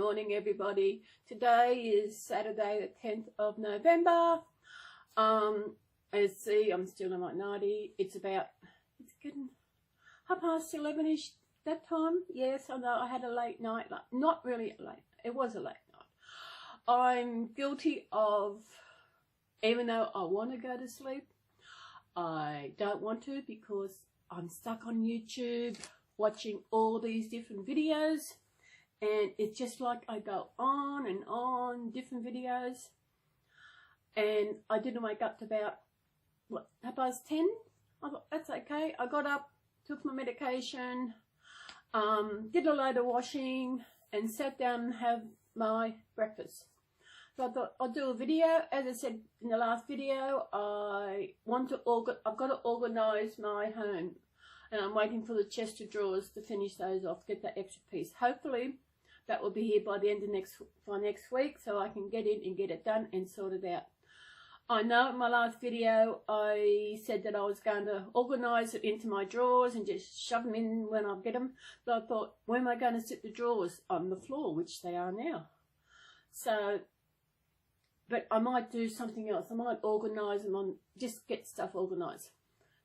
morning, everybody. Today is Saturday, the 10th of November. As see, I'm still in my nightie. It's getting 11:30ish that time. Yes, I know I had a late night. Like, not really late. It was a late night. I'm guilty of, even though I want to go to sleep, I don't want to because I'm stuck on YouTube watching all these different videos. And it's just like I go on and on, different videos. And I didn't wake up to about, what, 10:30? I thought, that's okay. I got up, took my medication, did a load of washing, and sat down and have my breakfast. So I thought I'll do a video. As I said in the last video, I've got to organise my home. And I'm waiting for the chest of drawers to finish those off, get that extra piece. Hopefully that will be here by the end of next week, so I can get in and get it done and sort it out. I know in my last video I said that I was going to organise it into my drawers and just shove them in when I get them. But I thought, where am I going to sit the drawers? On the floor, which they are now. So, but I might do something else. I might organise them just get stuff organised.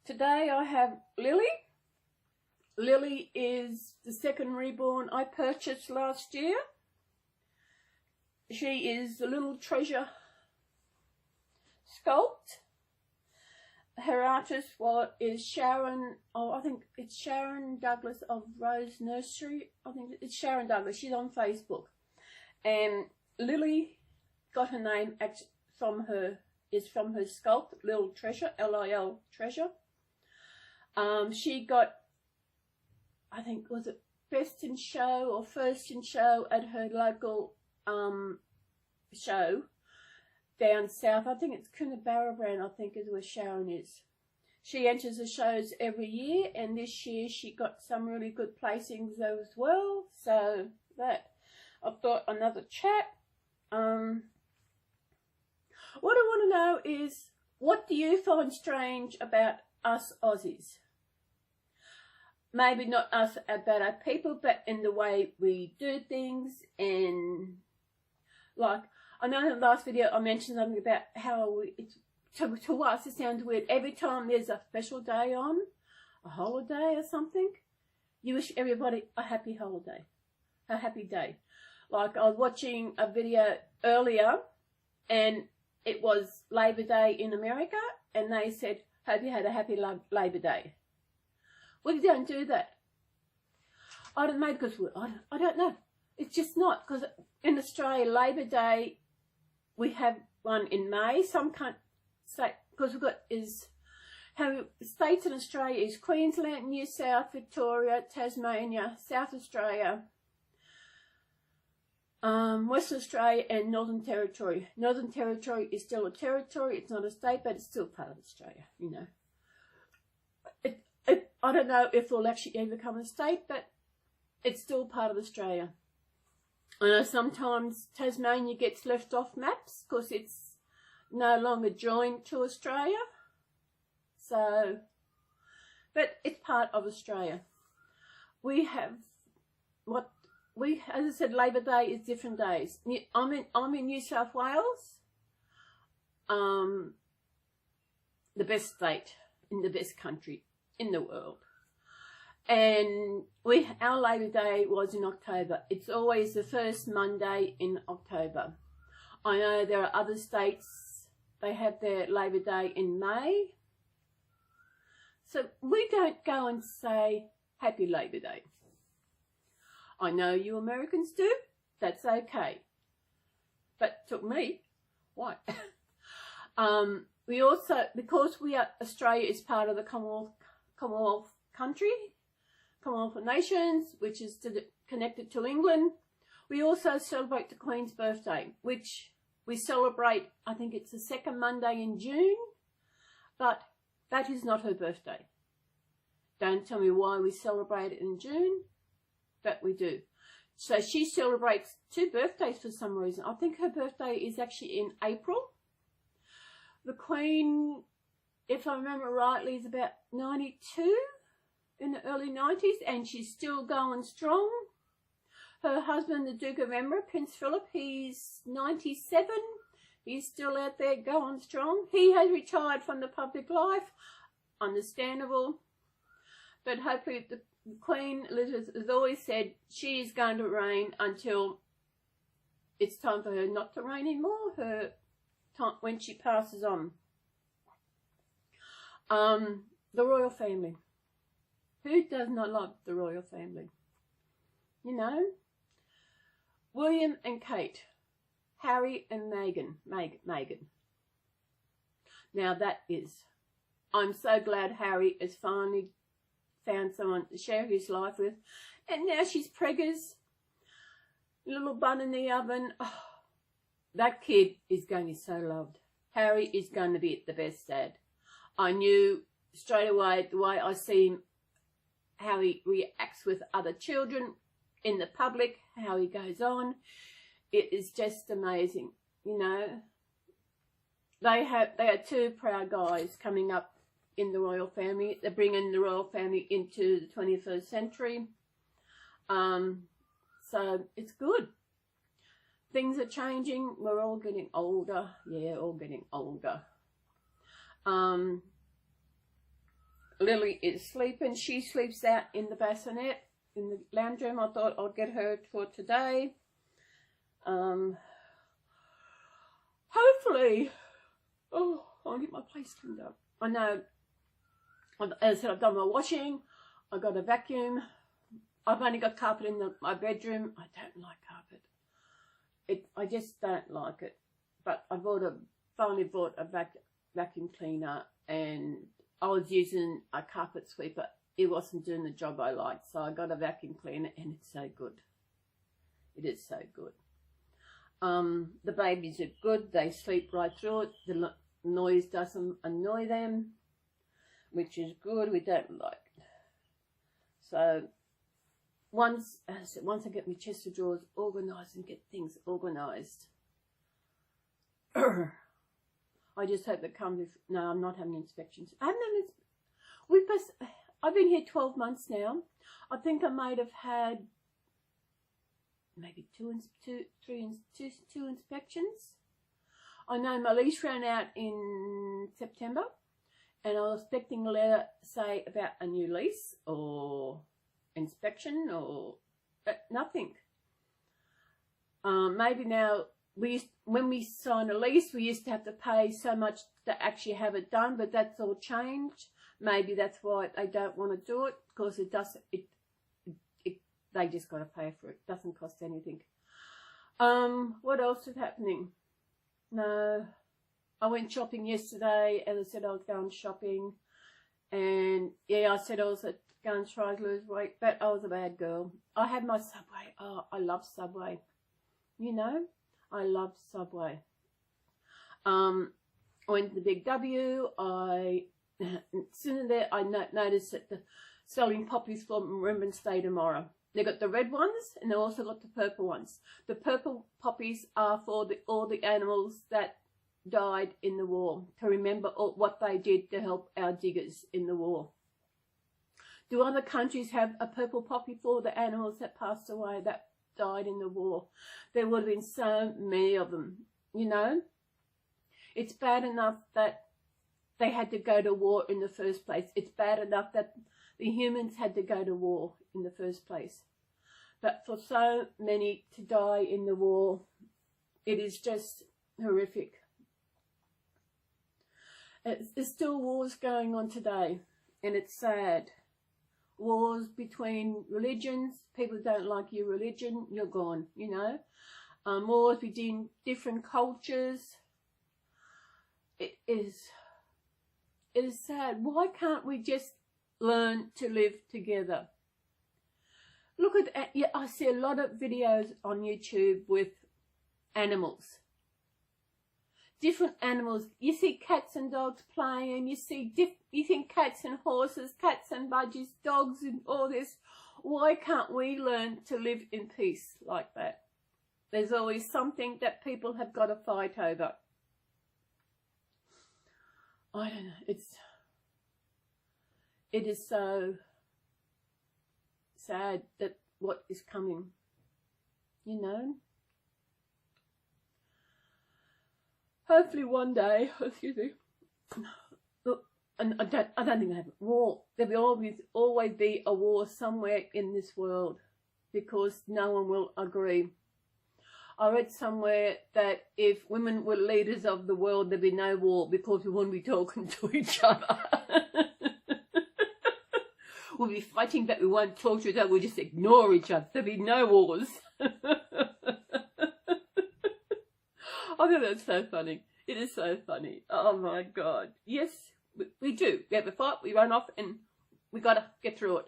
Today I have Lily. Lily is the second reborn I purchased last year. She is the little treasure sculpt. Her artist is Sharon, I think it's Sharon Douglas of Rose Nursery. I think it's Sharon Douglas. She's on Facebook. And Lily got her name from her sculpt, Little Treasure, L-I-L Treasure. She got, I think, was it best in show or first in show at her local show down south. I think it's Coonabarabran, I think is where Sharon is. She enters the shows every year, and this year she got some really good placings as well. So that, I've got another chat. What I want to know is, what do you find strange about us Aussies? Maybe not us about our people, but in the way we do things. And like, I know in the last video I mentioned something about how to us it sounds weird. Every time there's a special day on, a holiday or something, you wish everybody a happy holiday, a happy day. Like, I was watching a video earlier and it was Labor Day in America, and they said, hope you had a happy Labor Day. We don't do that. I don't know, because I don't know. It's just not, because in Australia, Labor Day, we have one in May. Some can't state, because we've got how states in Australia is Queensland, New South, Victoria, Tasmania, South Australia, Western Australia, and Northern Territory. Northern Territory is still a territory. It's not a state, but it's still part of Australia, you know. I don't know if it'll actually ever become a state, but it's still part of Australia. I know sometimes Tasmania gets left off maps because it's no longer joined to Australia. So, but it's part of Australia. We have as I said, Labor Day is different days. I'm in New South Wales, the best state in the best country in the world, and our Labor Day was in October. It's always the first Monday in October. I know there are other states, they have their Labor Day in May, so we don't go and say Happy Labor Day. I know you Americans do, that's okay, but to me, why? We also, because Australia is part of the Commonwealth nations, which is connected to England, we also celebrate the Queen's birthday, which we celebrate, I think it's the second Monday in June, but that is not her birthday. Don't tell me why we celebrate it in June, but we do. So she celebrates 2 birthdays for some reason. I think her birthday is actually in April. The Queen, if I remember rightly, is about 92, in the early 90s, and she's still going strong. her husband, the Duke of Edinburgh, Prince Philip, he's 97. He's still out there going strong. He has retired from the public life. Understandable. But hopefully the Queen Elizabeth has always said she's going to reign until it's time for her not to reign anymore, her time when she passes on. The royal family. Who does not love the royal family? You know, William and Kate, Harry and Meghan. Now that is, I'm so glad Harry has finally found someone to share his life with. And now she's preggers, little bun in the oven. Oh, that kid is going to be so loved. Harry is going to be the best dad. I knew straight away the way I see him, how he reacts with other children in the public, how he goes on. It is just amazing, you know. They are two proud guys coming up in the royal family. They're bringing the royal family into the 21st century. So it's good. Things are changing. We're all getting older. Yeah, all getting older. Lily is sleeping. She sleeps out in the bassinet in the lounge room. I thought I'd get her for today. Hopefully, oh, I'll get my place cleaned up. I know, as I said, I've done my washing. I got a vacuum. I've only got carpet in my bedroom. I don't like carpet. I just don't like it. But I finally bought a vacuum cleaner, and I was using a carpet sweeper. It wasn't doing the job I liked, so I got a vacuum cleaner, and it's so good. It is so good. The babies are good. They sleep right through it. The noise doesn't annoy them, which is good. We don't like it. So once I get my chest of drawers organised and get things organised, I just hope they come with. No, I'm not having inspections. I haven't had. I've been here 12 months now. I think I might have had maybe two inspections. I know my lease ran out in September, and I was expecting a letter say about a new lease or inspection, or nothing. Maybe now when we sign a lease, we used to have to pay so much to actually have it done, but that's all changed. Maybe that's why they don't want to do it, because it doesn't. They just got to pay for it. It doesn't cost anything. What else is happening? No, I went shopping yesterday, as I said I was going shopping, and yeah, I said I was going to try to lose weight, but I was a bad girl. I had my Subway. Oh, I love Subway. You know, I love Subway. I went to the Big W. Soon as there, I noticed that they're selling poppies for Remembrance Day tomorrow. They got the red ones, and they also got the purple ones. The purple poppies are for all the animals that died in the war, to remember what they did to help our diggers in the war. Do other countries have a purple poppy for the animals that passed away, that died in the war? There would have been so many of them, you know. It's bad enough that they had to go to war in the first place. It's bad enough that the humans had to go to war in the first place. But for so many to die in the war, it is just horrific. There's still wars going on today, and it's sad. Wars between religions. People don't like your religion, you're gone, you know. Wars between different cultures. It is sad. Why can't we just learn to live together? Look at, yeah, I see a lot of videos on YouTube with animals. Different animals. You see cats and dogs playing. You think cats and horses, cats and budgies, dogs and all this. Why can't we learn to live in peace like that? There's always something that people have got to fight over. I don't know. It is so sad that what is coming. you know. Hopefully one day, excuse me, look, and I don't think they have a war. There will always be a war somewhere in this world because no one will agree. I read somewhere that if women were leaders of the world, there'd be no war because we wouldn't be talking to each other. We'll be fighting, but we won't talk to each other. We'll just ignore each other. There'll be no wars. I think that's so funny. It is so funny. Oh my God. Yes, we do. We have a fight, we run off, and we got to get through it.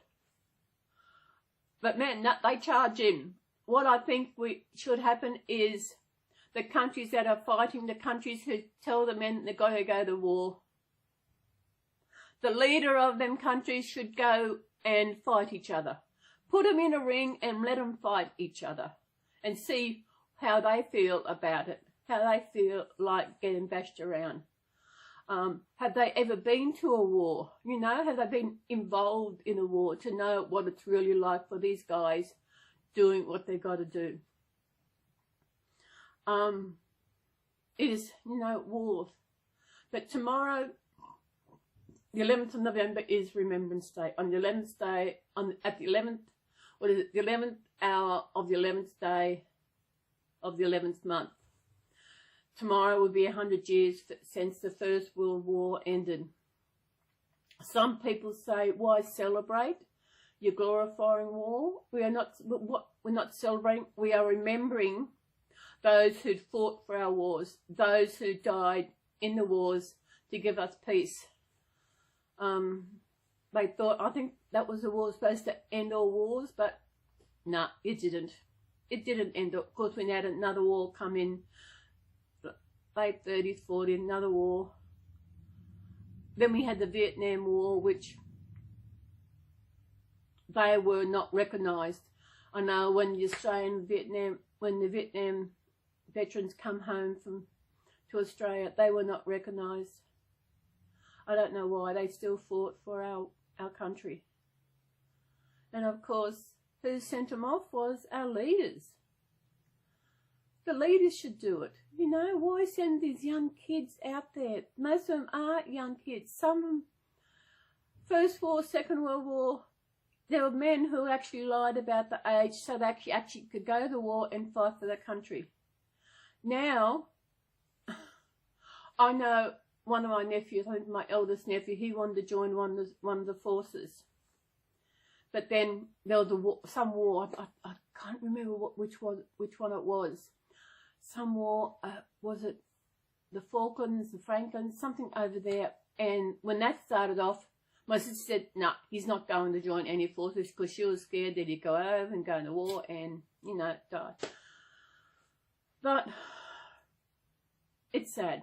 But man, they charge in. What I think should happen is the countries that are fighting, the countries who tell the men they've got to go to war, the leader of them countries should go and fight each other. Put them in a ring and let them fight each other and see how they feel about it, how they feel like getting bashed around. Have they ever been to a war? You know, have they been involved in a war to know what it's really like for these guys doing what they've got to do? It is, you know, wars. But tomorrow, the 11th of November is Remembrance Day. On the 11th day, at the 11th, what is it, the 11th hour of the 11th day of the 11th month. Tomorrow will be 100 years since the First World War ended. Some people say, why celebrate? You're glorifying war. We're not celebrating. We are remembering those who'd fought for our wars, those who died in the wars to give us peace. They thought, I think that was the war supposed to end all wars, but no, it didn't. It didn't end. Of course, we had another war come in, late 30s, 40s, another war. Then we had the Vietnam War, which they were not recognised. I know when the Vietnam veterans come home to Australia, they were not recognised. I don't know why. They still fought for our country. And of course, who sent them off was our leaders. The leaders should do it. You know, why send these young kids out there? Most of them are young kids. Some First War, Second World War, there were men who actually lied about the age so they actually could go to war and fight for their country. Now, I know one of my nephews, I think my eldest nephew, he wanted to join one of the forces. But then there was some war, I can't remember which one it was. Some war, was it the Falklands, the Franklins, something over there. And when that started off, my sister said, no, he's not going to join any forces because she was scared that he'd go over and go into war and, you know, die. But it's sad.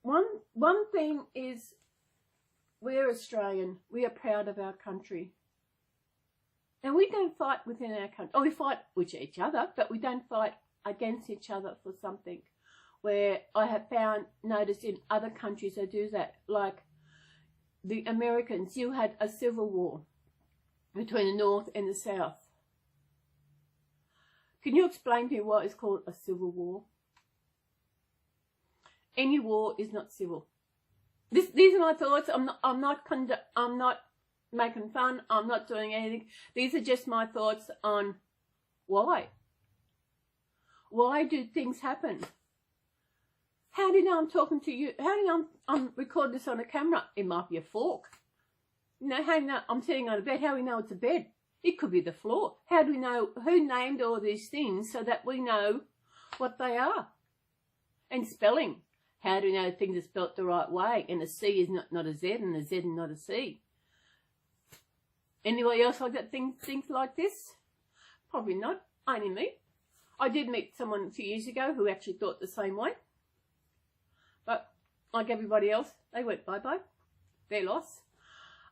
One thing is, we're Australian. We are proud of our country. And we don't fight within our country. Oh, we fight with each other, but we don't fight against each other for something. Where I have noticed in other countries they do that. Like the Americans, you had a civil war between the North and the South. Can you explain to me why it's called a civil war? Any war is not civil. These are my thoughts. I'm not making fun. I'm not doing anything. These are just my thoughts on why. Why do things happen? How do you know I'm talking to you? How do you know I'm recording this on a camera? It might be a fork. You know, how do you know I'm sitting on a bed? How do we know it's a bed? It could be the floor. How do we know who named all these things so that we know what they are? And spelling. How do we know things are spelt the right way? And a C is not a Z and a Z is not a C. Anybody else like that things like this? Probably not. Only me. I did meet someone a few years ago who actually thought the same way. But like everybody else, they went bye-bye. Their loss.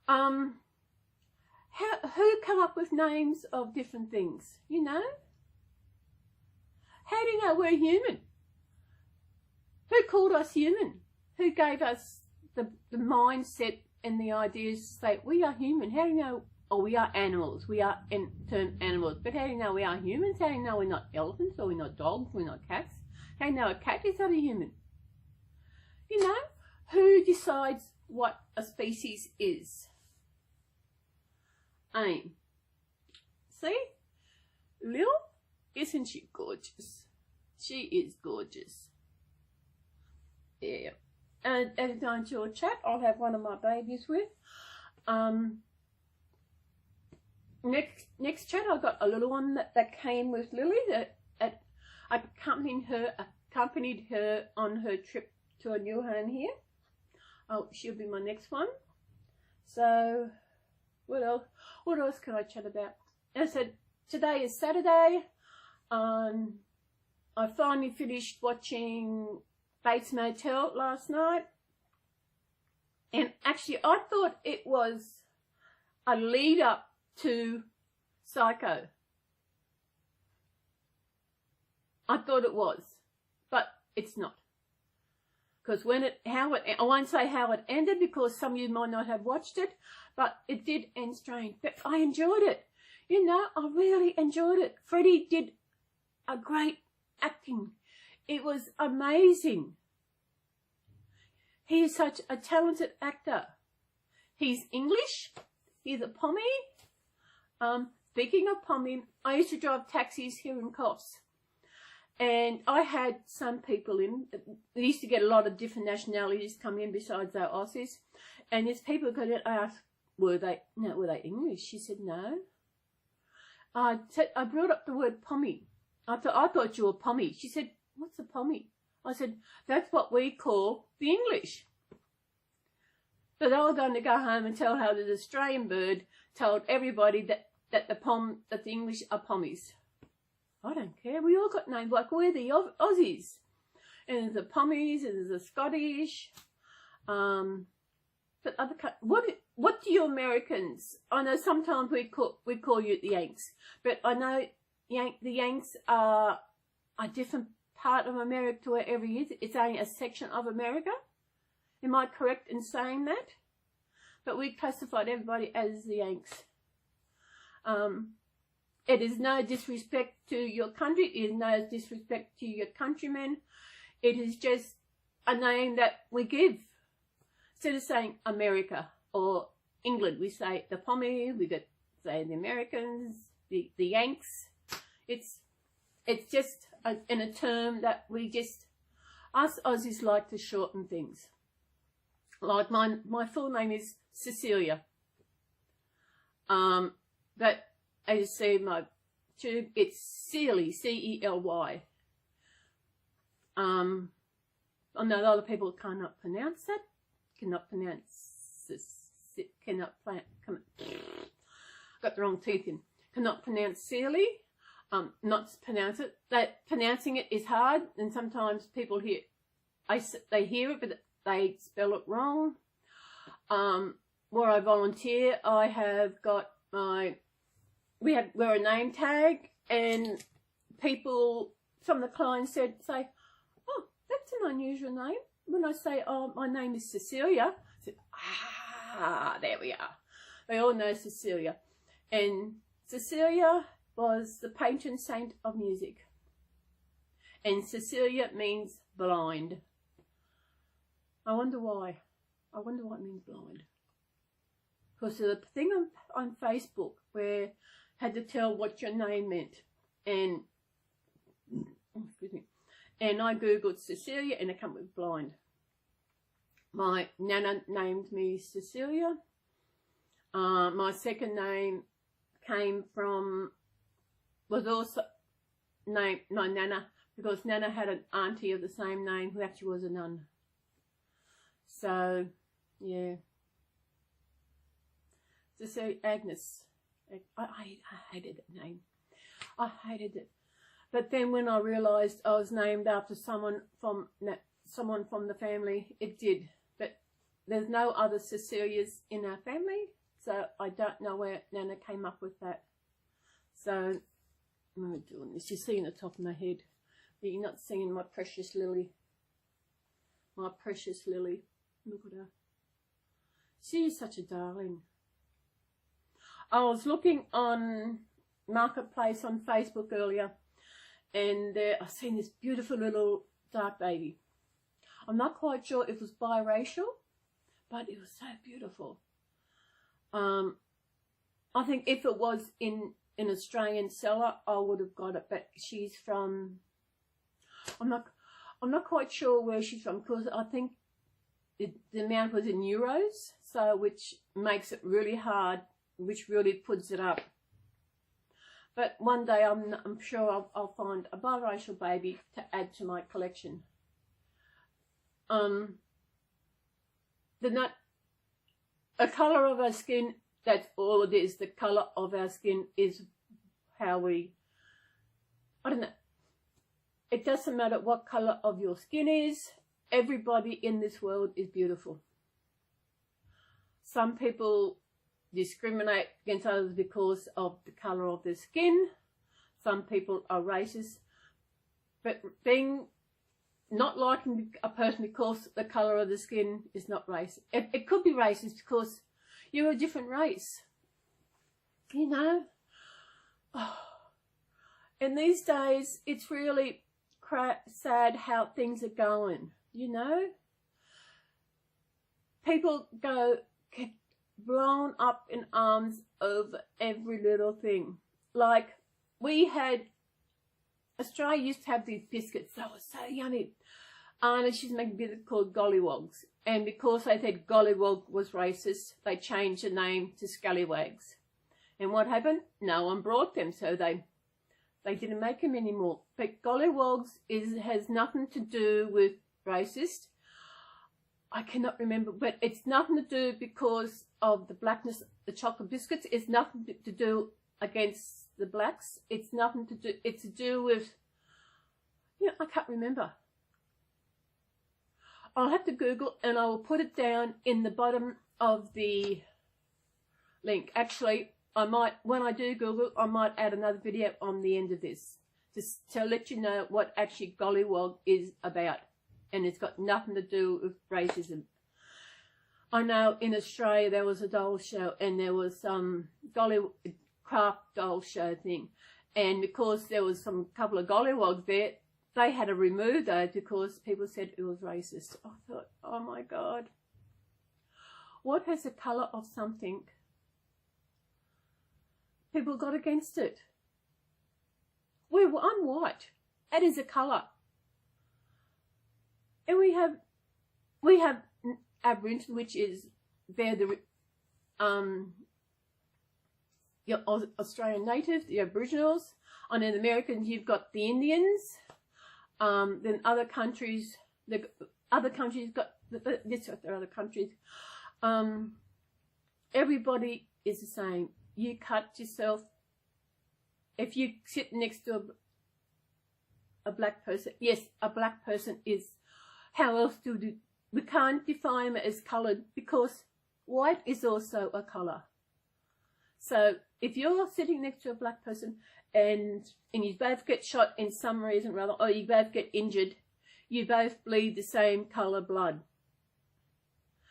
Who come up with names of different things, you know? How do you know we're human? Who called us human? Who gave us the mindset and the ideas to say we are human? How do you know oh, we are animals. We are in term animals. But how do you know we are humans? How do you know we're not elephants or we're not dogs, we're not cats? How do you know a cat is not a human? You know, who decides what a species is? See? Lil, isn't she gorgeous? She is gorgeous. Yeah. And every time she'll chat, I'll have one of my babies with. Next chat, I got a little one that came with Lily. I accompanied her on her trip to a new home here. Oh, she'll be my next one. So, what else can I chat about? As I said, today is Saturday. I finally finished watching Bates Motel last night. And actually, I thought it was a lead up to Psycho. I thought it was, but it's not. Because I won't say how it ended because some of you might not have watched it, but it did end strange. But I enjoyed it. You know, I really enjoyed it. Freddie did a great acting. It was amazing. He is such a talented actor. He's English. He's a Pommy. Speaking of Pommy, I used to drive taxis here in Coffs. And I had some people in. We used to get a lot of different nationalities come in besides our Aussies. And there's people who could ask, were they English? She said, no. I brought up the word Pommy. I thought you were Pommy. She said, what's a Pommy? I said, that's what we call the English. So they were going to go home and tell how the Australian bird told everybody that the English are Pommies. I don't care. We all got names like we're the Aussies. And there's the Pommies and there's the Scottish. But what do you Americans? I know sometimes we call you the Yanks, but I know the Yanks are a different part of America to wherever it is. It's only a section of America. Am I correct in saying that? But we classified everybody as the Yanks. It is no disrespect to your country. It is no disrespect to your countrymen. It is just a name that we give. Instead of saying America or England, we say the Pommy, we could say the Americans, the Yanks. It's just in a term that us Aussies like to shorten things. Like my full name is Cecilia. But as you see my tube, it's Cely, C-E-L-Y. I know a lot of people cannot pronounce that. Got the wrong teeth in. Cannot pronounce Cely. Not pronounce it. Pronouncing it is hard, and sometimes people hear it, but they spell it wrong. Where I volunteer, I have got we're a name tag, and some of the clients say, oh, that's an unusual name. When I say, oh, my name is Cecilia, I say, there we are. They all know Cecilia. And Cecilia was the patron saint of music. And Cecilia means blind. I wonder why. I wonder what it means blind. Because there's a thing on Facebook where I had to tell what your name meant. And, excuse me. And I googled Cecilia and it came with blind. My nana named me Cecilia. My second name was also named my nana because Nana had an auntie of the same name who actually was a nun. So, yeah. Cecilia Agnes. I hated that name. I hated it. But then when I realised I was named after someone from the family, it did. But there's no other Cecilias in our family, so I don't know where Nana came up with that. So, I'm doing this. You see in the top of my head, but you're not seeing my precious Lily. My precious Lily. Look at her. She is such a darling. I was looking on Marketplace on Facebook earlier, and I seen this beautiful little dark baby. I'm not quite sure if it was biracial, but it was so beautiful. I think if it was in an Australian seller, I would have got it, but she's from, I'm not quite sure where she's from, because I think the amount was in euros, so which makes it really hard, which really puts it up. But one day I'm sure I'll find a biracial baby to add to my collection. The colour of our skin, that's all it is. The colour of our skin is how we, I don't know, it doesn't matter what colour of your skin is. Everybody in this world is beautiful. Some people discriminate against others because of the colour of their skin. Some people are racist. But being not liking a person because the colour of the skin is not racist. It could be racist because you're a different race. You know? Oh. In these days, it's really sad how things are going. You know? People get blown up in arms over every little thing. Like, we had, Australia used to have these biscuits that were so yummy. And she's making biscuits called gollywogs. And because they said gollywog was racist, they changed the name to scallywags. And what happened? No one brought them, so they didn't make them anymore. But gollywogs has nothing to do with racist. I cannot remember, but it's nothing to do because of the blackness, the chocolate biscuits. It's nothing to do against the blacks. It's nothing to do, it's to do with, yeah, I can't remember. I'll have to Google and I will put it down in the bottom of the link. Actually, I might, when I do Google, I might add another video on the end of this, just to let you know what actually gollywog is about. And it's got nothing to do with racism. I know in Australia there was a doll show and there was some craft doll show thing. And because there was some couple of gollywogs there, they had to remove those because people said it was racist. I thought, oh my God. What has the colour of something? People got against it. I'm white. That is a colour. And we have Aboriginal, which is they're the Australian natives, the Aboriginals, and in Americans you've got the Indians. Then other countries, got this. There are other countries. Everybody is the same. You cut yourself. If you sit next to a black person, yes, a black person is. How else we can't define it as coloured because white is also a colour. So if you're sitting next to a black person and you both get shot in some reason or other, or you both get injured, you both bleed the same colour blood.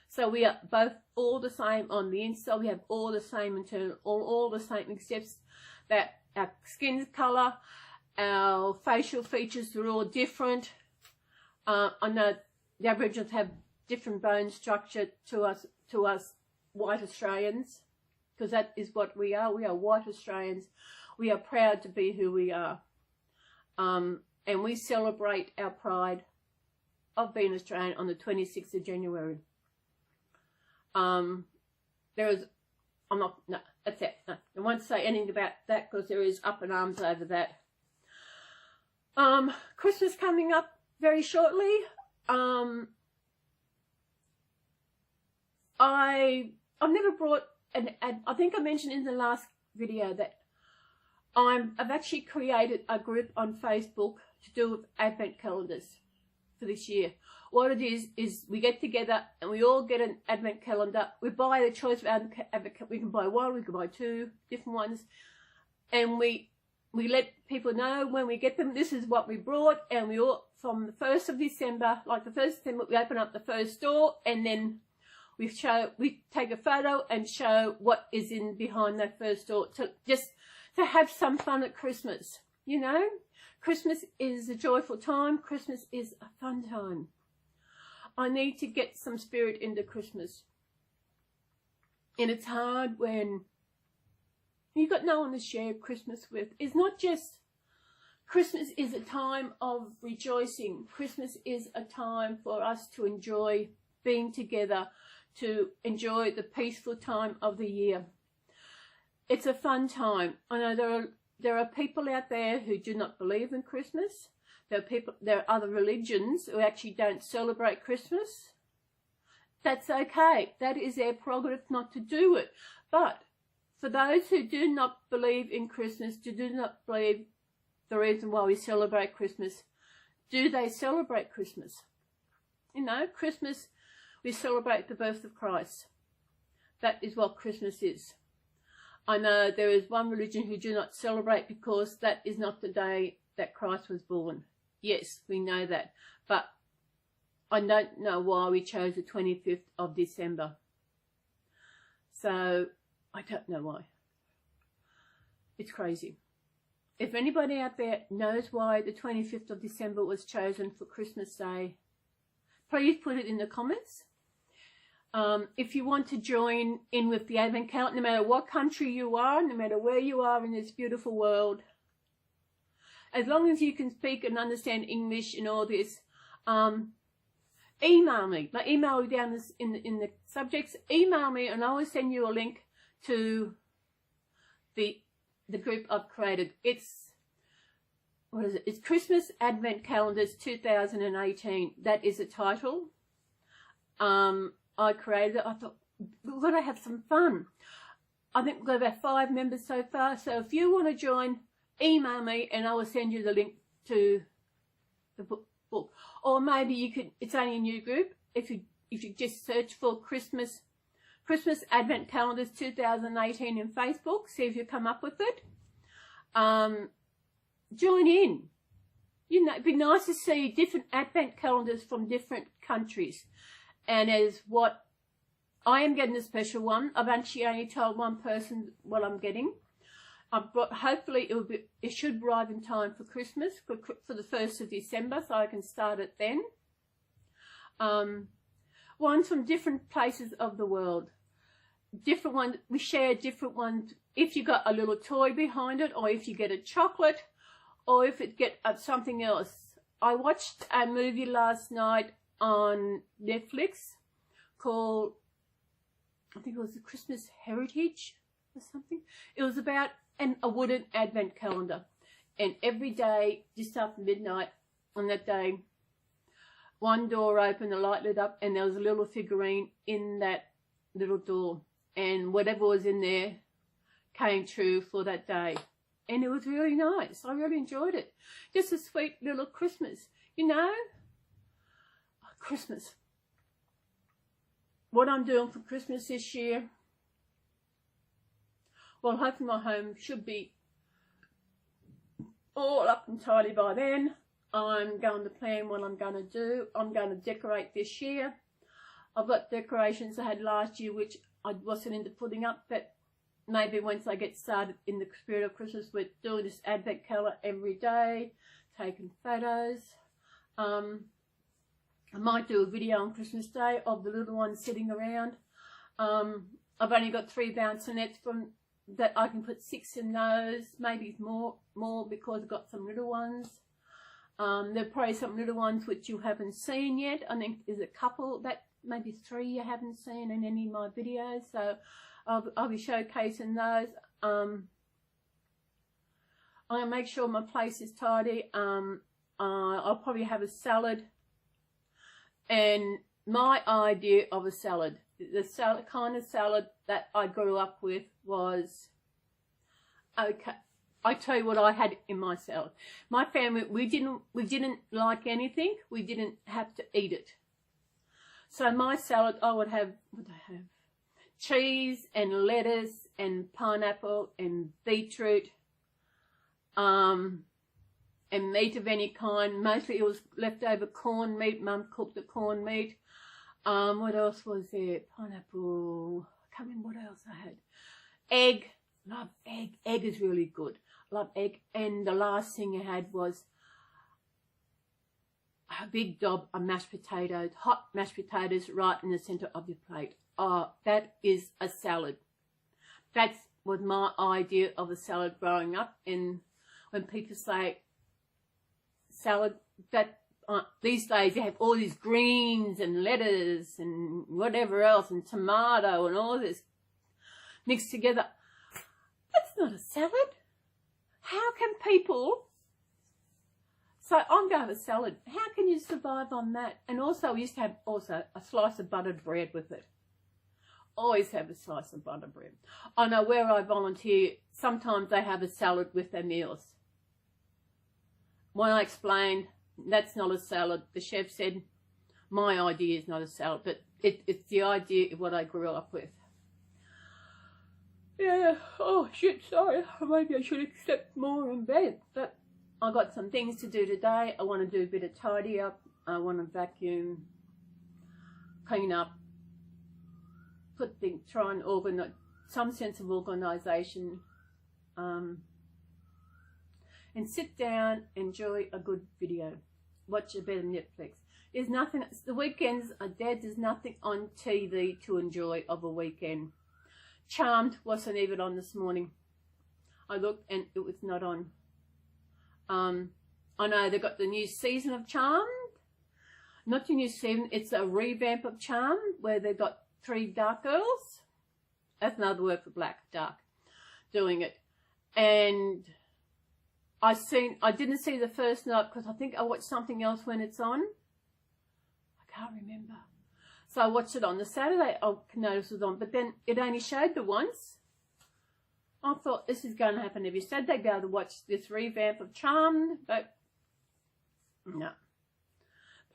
So we are both all the same on the inside. We have all the same internal, all the same, except that our skin colour, our facial features are all different. I know the Aboriginals have different bone structure to us white Australians, because that is what we are. We are white Australians. We are proud to be who we are. And we celebrate our pride of being Australian on the 26th of January. That's it. No, I won't say anything about that because there is up in arms over that. Christmas coming up very shortly. I've never brought an ad. I think I mentioned in the last video that I've actually created a group on Facebook to do with advent calendars for this year. What it is we get together and we all get an advent calendar. We buy the choice of advent. We can buy one, we can buy two different ones, and we let people know when we get them, this is what we brought, and we all, from the 1st of December, like the 1st of December, we open up the first door, and then We take a photo and show what is in behind that first door, to have some fun at Christmas. You know, Christmas is a joyful time. Christmas is a fun time. I need to get some spirit into Christmas. And it's hard when you've got no one to share Christmas with. It's not just, Christmas is a time of rejoicing. Christmas is a time for us to enjoy being together, to enjoy the peaceful time of the year. It's a fun time. I know there are people out there who do not believe in Christmas. There are other religions who actually don't celebrate Christmas. That's okay. That is their prerogative not to do it. But for those who do not believe in Christmas, do not believe the reason why we celebrate Christmas, do they celebrate Christmas? You know, Christmas, we celebrate the birth of Christ. That is what Christmas is. I know there is one religion who do not celebrate because that is not the day that Christ was born. Yes, we know that. But I don't know why we chose the 25th of December. So, I don't know why. It's crazy. If anybody out there knows why the 25th of December was chosen for Christmas Day, please put it in the comments. If you want to join in with the Advent count, no matter what country you are, no matter where you are in this beautiful world, as long as you can speak and understand English and all this, email me. My email will be down in the subjects. Email me and I will send you a link to the group I've created. It's, what is it? It's Christmas Advent Calendars 2018. That is the title. I created it. I thought, we're going to have some fun. I think we've got about 5 members so far. So if you want to join, email me and I will send you the link to the book. Or maybe you could, it's only a new group. If you just search for Christmas Advent Calendars 2018 in Facebook, see if you come up with it. Join in. You know, it'd be nice to see different Advent calendars from different countries. And as what I am getting a special one, I've actually only told one person what I'm getting. Hopefully it should arrive in time for Christmas, for the 1st of December, so I can start it then. Ones from different places of the world. Different ones, we share different ones. If you got a little toy behind it, or if you get a chocolate, or if it get something else. I watched a movie last night on Netflix called, I think it was the Christmas Heritage or something. It was about a wooden advent calendar, and every day just after midnight on that day, one door opened, the light lit up, and there was a little figurine in that little door, and whatever was in there came true for that day. And it was really nice. I really enjoyed it. Just a sweet little Christmas, you know. Christmas. What I'm doing for Christmas this year, well, hopefully my home should be all up and tidy by then. I'm going to plan what I'm going to do. I'm going to decorate this year. I've got decorations I had last year which I wasn't into putting up, but maybe once I get started in the spirit of Christmas, we're doing this advent calendar every day, taking photos. I might do a video on Christmas Day of the little ones sitting around. I've only got 3 bouncing from that. I can put 6 in those, maybe more because I've got some little ones. There are probably some little ones which you haven't seen yet. I think there's a couple, that maybe 3 you haven't seen in any of my videos. So I'll be showcasing those. I'll make sure my place is tidy. I'll probably have a salad. And my idea of a salad, the salad kind of salad that I grew up with was, okay, I tell you what I had in my salad. My family, we didn't like anything. We didn't have to eat it. So my salad, I would have, what would I have? Cheese and lettuce and pineapple and beetroot, and meat of any kind. Mostly it was leftover corned meat. Mum cooked the corned meat. What else was there? Pineapple. I can't remember what else I had. Egg. Love egg. Egg is really good. Love egg. And the last thing I had was a big dob of mashed potatoes, hot mashed potatoes right in the centre of your plate. Oh, that is a salad. That was my idea of a salad growing up. And when people say salad, that these days you have all these greens and lettuce and whatever else and tomato and all this mixed together. That's not a salad. How can people... So I'm going to have a salad. How can you survive on that? And also, we used to have also a slice of buttered bread with it. Always have a slice of buttered bread. I know where I volunteer, sometimes they have a salad with their meals. When I explained, that's not a salad, the chef said, my idea is not a salad, but it's the idea of what I grew up with. Yeah, oh shit, sorry, maybe I should accept more in bed, but I got some things to do today. I want to do a bit of tidy up. I want to vacuum, clean up, try and organize, some sense of organisation, and sit down, enjoy a good video, watch a bit of Netflix. There's nothing, the weekends are dead, there's nothing on TV to enjoy of a weekend. Charmed wasn't even on this morning. I looked and it was not on. I know they got the new season of Charmed. Not the new season, it's a revamp of Charmed where they got 3 dark girls. That's another word for black, dark, doing it. And I didn't see the first night because I think I watched something else when it's on. I can't remember. So I watched it on the Saturday. I noticed it was on, but then it only showed the once. I thought this is going to happen every Saturday. Go to watch this revamp of Charmed, but no.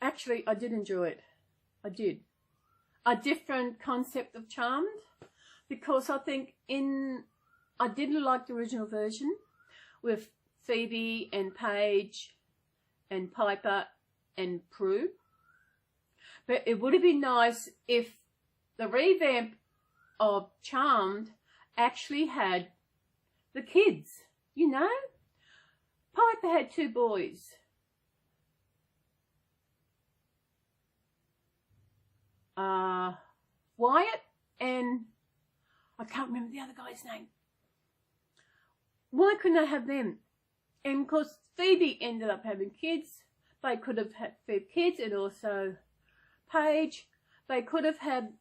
Actually, I did enjoy it. I did. A different concept of Charmed, because I think I didn't like the original version with Phoebe and Paige and Piper and Prue. But it would have been nice if the revamp of Charmed actually had the kids, you know. Piper had 2 boys. Wyatt and I can't remember the other guy's name. Why couldn't I have them? And of course Phoebe ended up having kids. They could have had 5 kids, and also Paige. They could have had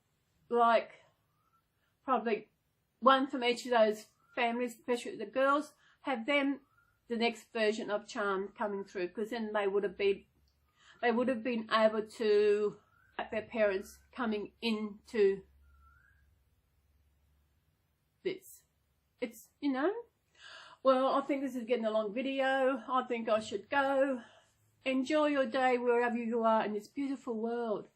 like probably one from each of those families, especially the girls, have them the next version of Charmed coming through, because then they would have been able to have their parents coming into this. It's, you know, well, I think this is getting a long video. I think I should go. Enjoy your day wherever you are in this beautiful world.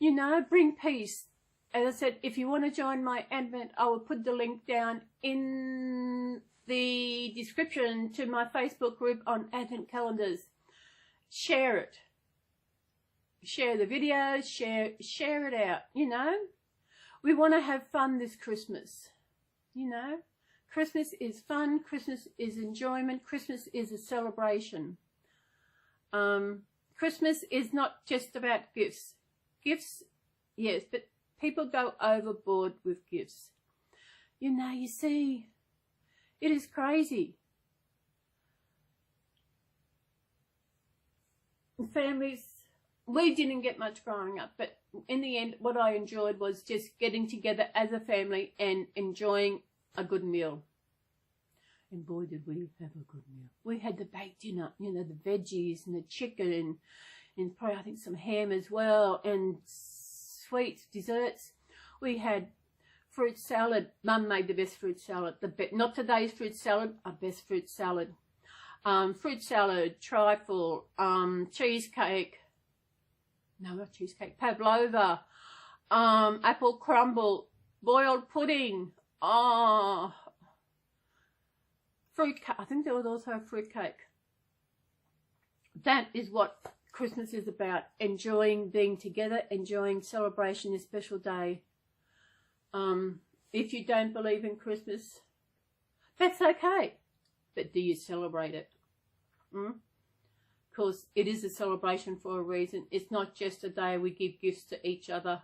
You know, bring peace. As I said, if you want to join my Advent, I will put the link down in the description to my Facebook group on Advent calendars. Share it. Share the videos, share it out, you know. We want to have fun this Christmas, you know. Christmas is fun, Christmas is enjoyment, Christmas is a celebration. Christmas is not just about gifts. Gifts, yes, but people go overboard with gifts. You know, you see, it is crazy. Families, we didn't get much growing up, but in the end, what I enjoyed was just getting together as a family and enjoying a good meal. And boy, did we have a good meal. We had the baked dinner, you know, the veggies and the chicken and probably I think some ham as well, and sweets, desserts. We had fruit salad. Mum made the best fruit salad. Not today's fruit salad, our best fruit salad. Fruit salad, trifle, cheesecake. No, not cheesecake. Pavlova, apple crumble, boiled pudding. Fruit cake. I think there was also a fruit cake. That is what Christmas is about enjoying being together, enjoying celebration, this special day. If you don't believe in Christmas, that's okay. But do you celebrate it? Because it is a celebration for a reason. It's not just a day we give gifts to each other.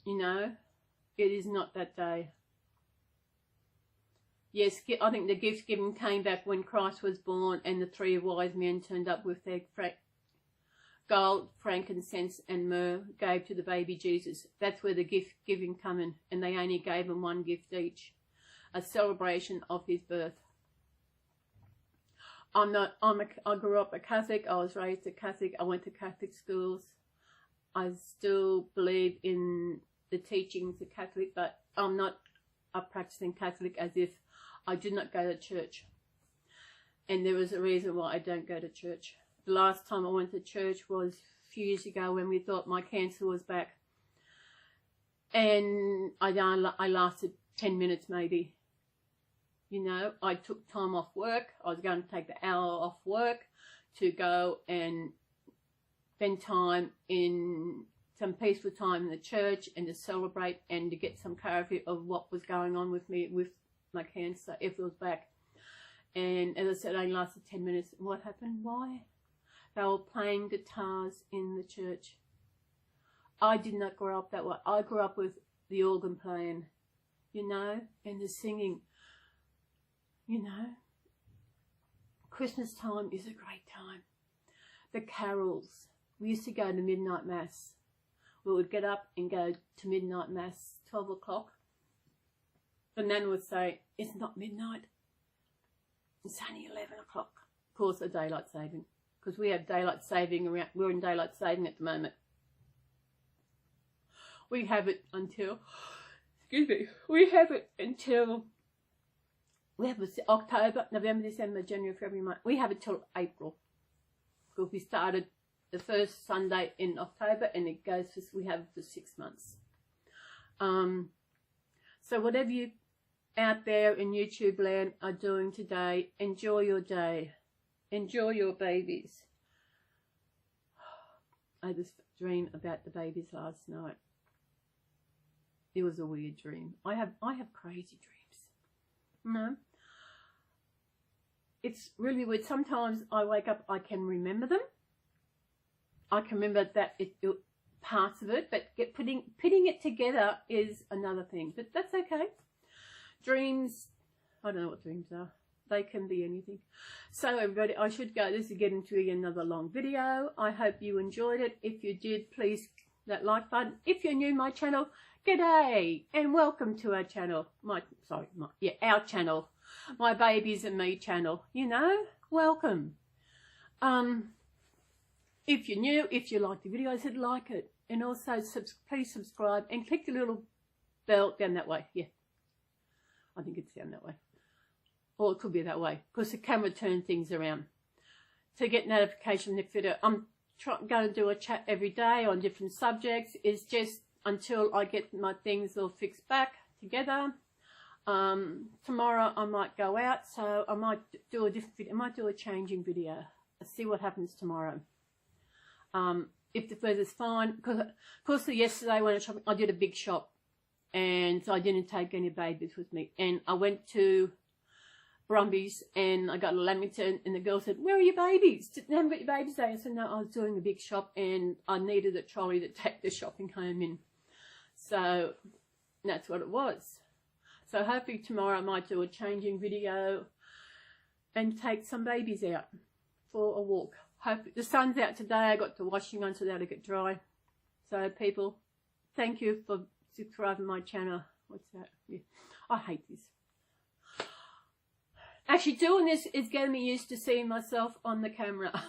You know, it is not that day. Yes, I think the gift giving came back when Christ was born and the 3 wise men turned up with their gold, frankincense and myrrh, gave to the baby Jesus. That's where the gift giving come in, and they only gave him 1 gift each. A celebration of his birth. I grew up a Catholic. I was raised a Catholic. I went to Catholic schools. I still believe in the teachings of Catholic, but I'm not a practicing Catholic, as if I did not go to church. And there was a reason why I don't go to church. The last time I went to church was a few years ago when we thought my cancer was back. And I lasted 10 minutes maybe. You know, I took time off work. I was going to take the hour off work to go and spend time in some peaceful time in the church and to celebrate and to get some clarity of what was going on with me with my cancer, if it was back. And as I said, I only lasted 10 minutes. And what happened? Why? They were playing guitars in the church. I did not grow up that way. I grew up with the organ playing, you know, and the singing. You know, Christmas time is a great time. The carols. We used to go to midnight mass. We would get up and go to midnight mass, 12 o'clock. The nan would say, it's not midnight. It's only 11 o'clock. Of course, the daylight saving. Because we have daylight saving around. We're in daylight saving at the moment. We have it until, we have it until... We have it October, November, December, January, February, March. We have it till April. Because we started the first Sunday in October and it goes for, we have it for 6 months. So whatever you out there in YouTube land are doing today, enjoy your day. Enjoy your babies. I had this dream about the babies last night. It was a weird dream. I have crazy dreams. No. It's really weird. Sometimes I wake up, I can remember them. I can remember that parts of it, but putting it together is another thing. But that's okay. Dreams, I don't know what dreams are. They can be anything. So everybody, I should go. This is getting to be another long video. I hope you enjoyed it. If you did, please that like button. If you're new to my channel, g'day and welcome to our channel. Our channel. My Babies and Me channel, you know, welcome. If you're new, if you like the video, I said like it. And also, please subscribe and click the little bell down that way. Yeah, I think it's down that way. Or it could be that way, because the camera turns things around. To get notification next video, I'm going to do a chat every day on different subjects. It's just until I get my things all fixed back together. Tomorrow I might go out, so I might do a different video. I might do a changing video. Let's see what happens tomorrow. If the weather's fine, because yesterday when I went shopping, I did a big shop, and so I didn't take any babies with me. And I went to Brumbies and I got a Lamington, and the girl said, "Where are your babies? You haven't got your babies there?" I said, "No, I was doing a big shop and I needed a trolley to take the shopping home in." So that's what it was. So hopefully tomorrow I might do a changing video and take some babies out for a walk. Hope the sun's out today. I got the washing on so that'll get dry. So people, thank you for subscribing my channel. What's that? Yeah. I hate this. Actually, doing this is getting me used to seeing myself on the camera.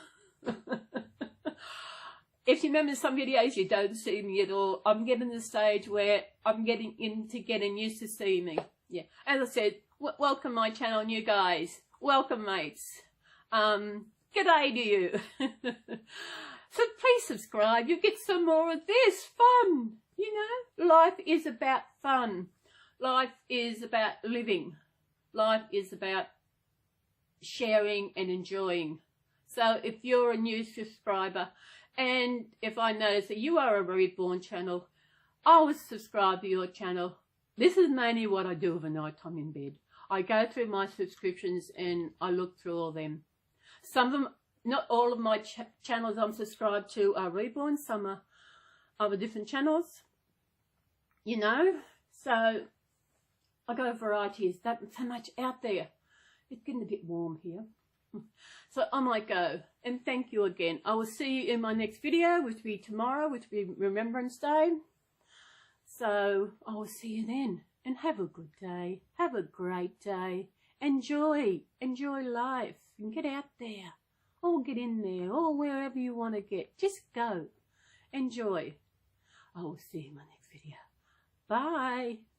If you remember some videos, you don't see me at all. I'm getting to the stage where I'm getting used to seeing me. Yeah. As I said, welcome my channel, new guys. Welcome, mates. G'day to you. So please subscribe. You get some more of this fun. You know, life is about fun. Life is about living. Life is about sharing and enjoying. So if you're a new subscriber, and if I notice that you are a Reborn channel, I will subscribe to your channel. This is mainly what I do overnight time in bed. I go through my subscriptions and I look through all them. Some of them, not all of my channels I'm subscribed to are Reborn. Some are other different channels, you know. So I got a variety. There's so much out there. It's getting a bit warm here. So I might go. And thank you again. I will see you in my next video, which will be tomorrow, which will be Remembrance Day. So I will see you then. And have a good day. Have a great day. Enjoy life. And get out there. Or get in there. Or wherever you want to get. Just go. Enjoy. I will see you in my next video. Bye.